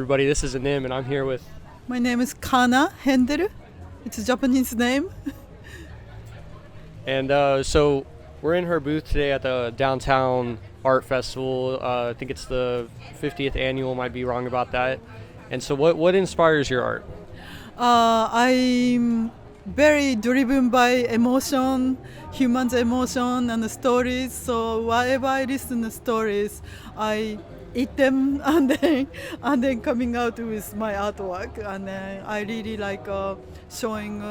everybody. This is Anim, and I'm here with... My name is Kana Handel. It's a Japanese name. And so we're in her booth today at the Downtown Art Festival. I think it's the 50th annual, might be wrong about that. And so what inspires your art? I'm very driven by emotion, humans' emotion and the stories. So whenever I listen to stories, I eat them and then coming out with my artwork. And then I really like showing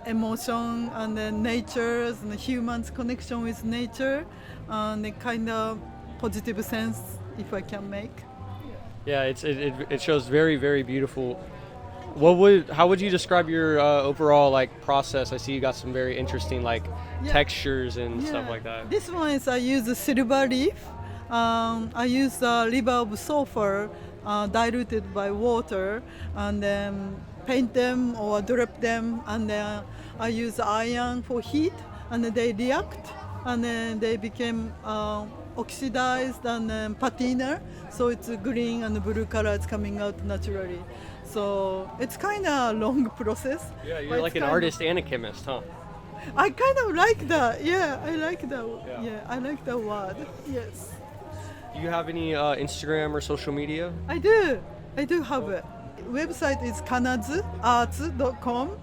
emotion and then nature and the humans' connection with nature and the kind of positive sense if I can make. Yeah, it shows very, very beautiful. How would you describe your overall process? I see you got some very interesting textures and stuff like that. This one is I use a silver leaf. I use a liver of sulfur diluted by water and then paint them or drip them, and then I use iron for heat and they react and then they became oxidized and then patina, so it's green and blue colors coming out naturally. So it's kind of a long process. Yeah, you're like an artist and a chemist, huh? I kind of like that. Yeah, I like that. Yeah, I like that word. Yes. Do you have any Instagram or social media? I do have it. Website is kanazarts.com.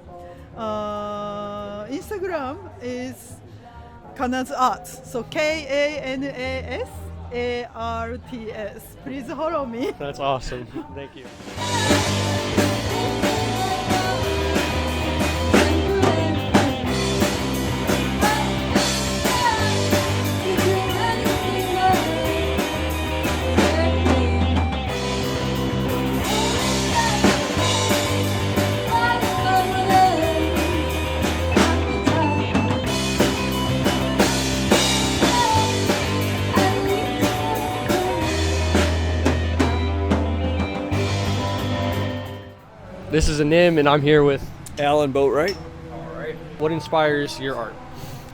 Instagram is Kanaz Arts. So KANASARTS. Please follow me. That's awesome. Thank you. This is Anim, and I'm here with Alann J. All right. What inspires your art?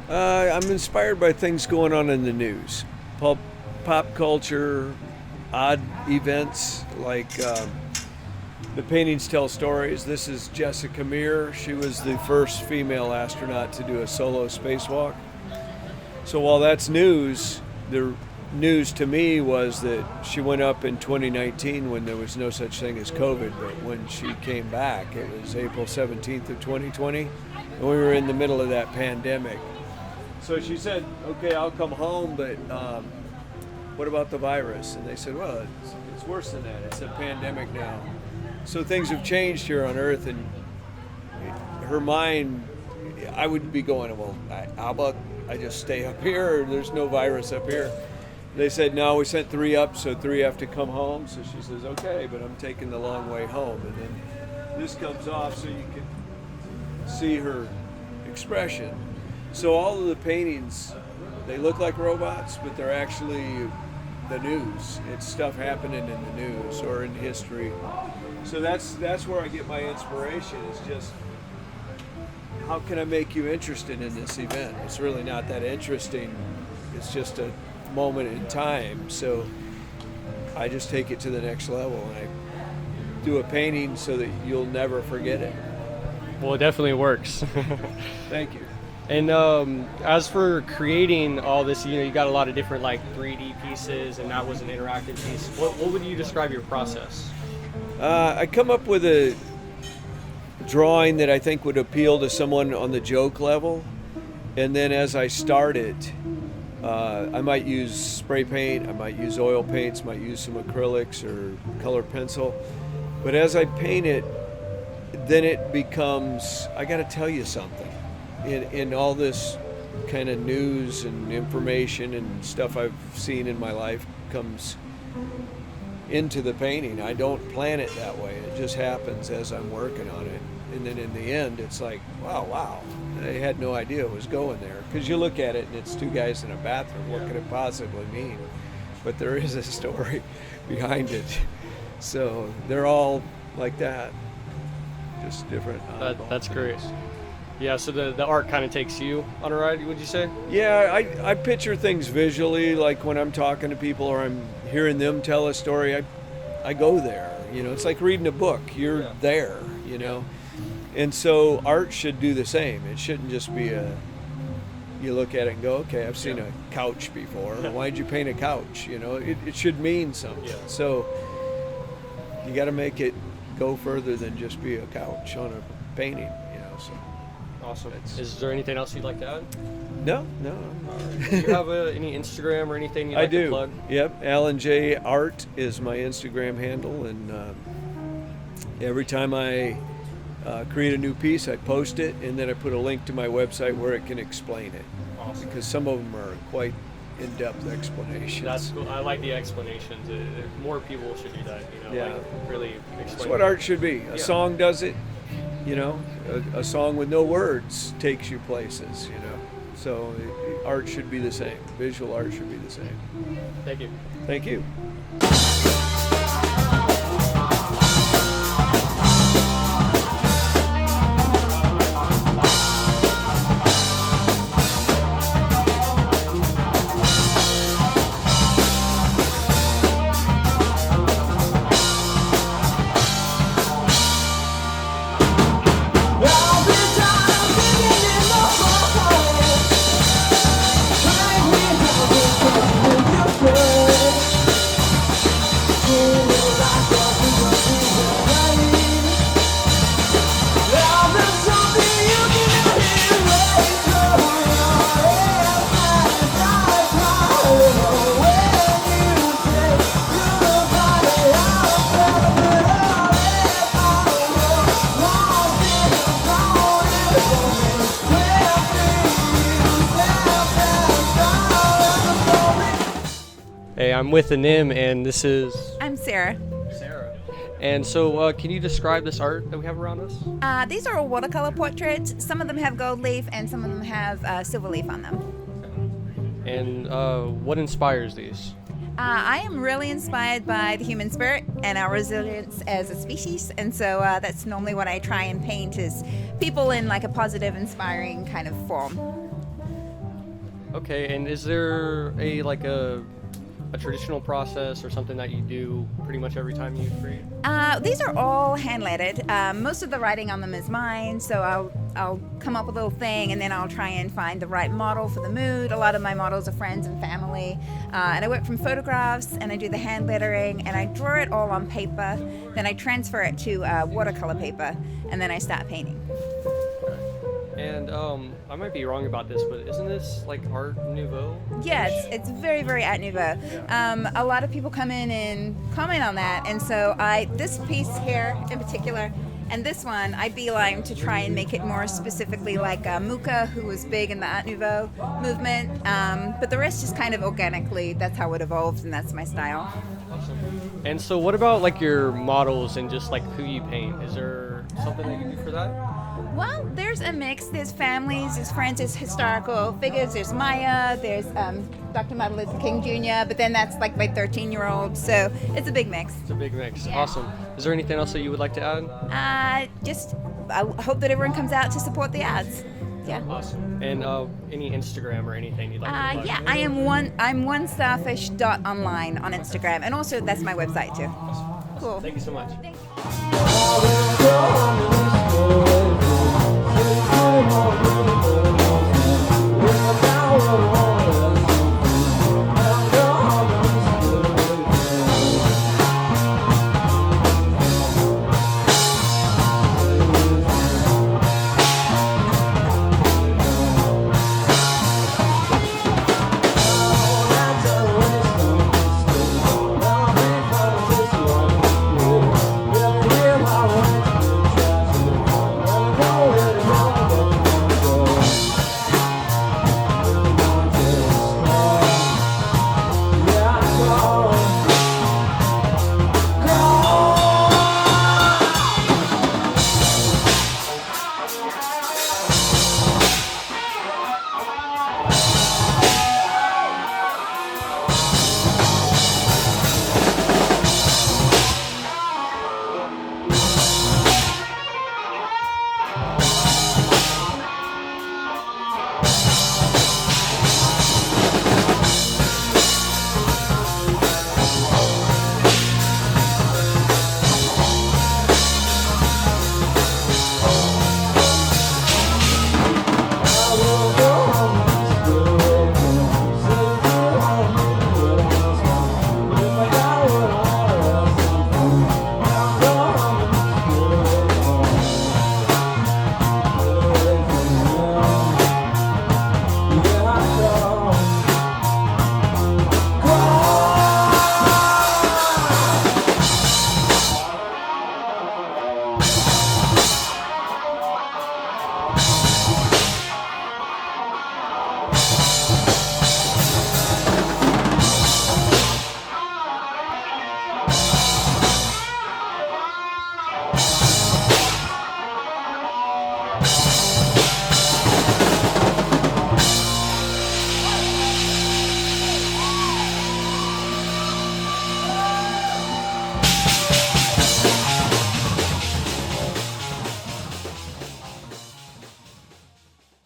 I'm inspired by things going on in the news, pop culture, odd events like the paintings tell stories. This is Jessica Meir. She was the first female astronaut to do a solo spacewalk. So while that's news, the news to me was that she went up in 2019 when there was no such thing as COVID, but when she came back, it was April 17th of 2020, and we were in the middle of that pandemic. So she said, okay, I'll come home, but what about the virus? And they said, well, it's worse than that. It's a pandemic now. So things have changed here on Earth, and her mind, I would be going, well, how about I just stay up here? There's no virus up here. They said, no, we sent 3 up, so 3 have to come home. So she says, okay, but I'm taking the long way home. And then this comes off so you can see her expression. So all of the paintings, they look like robots, but they're actually the news. It's stuff happening in the news or in history. So that's where I get my inspiration, is just how can I make you interested in this event? It's really not that interesting. It's just a moment in time, so I just take it to the next level and I do a painting so that you'll never forget it. Well, it definitely works. Thank you. And as for creating all this, you got a lot of different 3D pieces, and that was an interactive piece. What would you describe your process? I come up with a drawing that I think would appeal to someone on the joke level, and then as I start it, I might use spray paint, I might use oil paints, might use some acrylics or color pencil. But as I paint it, then it becomes, I got to tell you something. In all this kind of news and information and stuff I've seen in my life comes into the painting. I don't plan it that way. It just happens as I'm working on it. And then in the end, it's like, wow, I had no idea it was going there. Because you look at it and it's 2 guys in a bathroom. What could it possibly mean? But there is a story behind it. So they're all like that, just different. That's great. Yeah, so the art kind of takes you on a ride, would you say? Yeah, I picture things visually, like when I'm talking to people or I'm hearing them tell a story, I go there. You know, it's like reading a book. You're there, you know. And so art should do the same. It shouldn't just be you look at it and go, okay, I've seen a couch before. Why'd you paint a couch? You know, it should mean something. Yeah. So you got to make it go further than just be a couch on a painting, you know. So Awesome. Is there anything else you'd like to add? no. Do you have any Instagram or anything you'd like to plug? Yep, Alann J Art is my Instagram handle, and every time I create a new piece, I post it, and then I put a link to my website where it can explain it. Awesome. Because some of them are quite in-depth explanations. That's cool. I like the explanations. More people should do that. You know, Yeah. like really explain. That's what art should be. A song does it. You know, a song with no words takes you places. You know, so art should be the same. Visual art should be the same. Thank you. Thank you. Hey, I'm with Anim, and this is I'm Sarah. Sarah. And so, can you describe this art that we have around us? These are all watercolor portraits. Some of them have gold leaf and some of them have silver leaf on them. And what inspires these? I am really inspired by the human spirit and our resilience as a species, and so that's normally what I try and paint is people in like a positive, inspiring kind of form. Okay, and is there a traditional process or something that you do pretty much every time you create? These are all hand lettered. Most of the writing on them is mine, so I'll come up with a little thing and then I'll try and find the right model for the mood. A lot of my models are friends and family, and I work from photographs and I do the hand lettering and I draw it all on paper. Then I transfer it to watercolor paper and then I start painting. And I might be wrong about this, but isn't this like Art Nouveau? Yeah, it's very, very Art Nouveau. A lot of people come in and comment on that, and so this piece here in particular, and this one, I beeline to try and make it more specifically like Mucha, who was big in the Art Nouveau movement, but the rest just kind of organically, that's how it evolved, and that's my style. Awesome. And so what about like your models and just like who you paint? Is there something that you do for that? Well, there's a mix. There's families, there's friends, there's historical figures, there's Maya, there's Dr. Martin Luther King Jr., but then that's like my 13-year-old, so it's a big mix. It's a big mix. Yeah. Awesome. Is there anything else that you would like to add? I hope that everyone comes out to support the ads. Yeah. Awesome. And any Instagram or anything you'd like to plug? Yeah, I'm onestarfish.online on Instagram, and also that's my website too. Awesome. Cool. Thank you so much. Thank you.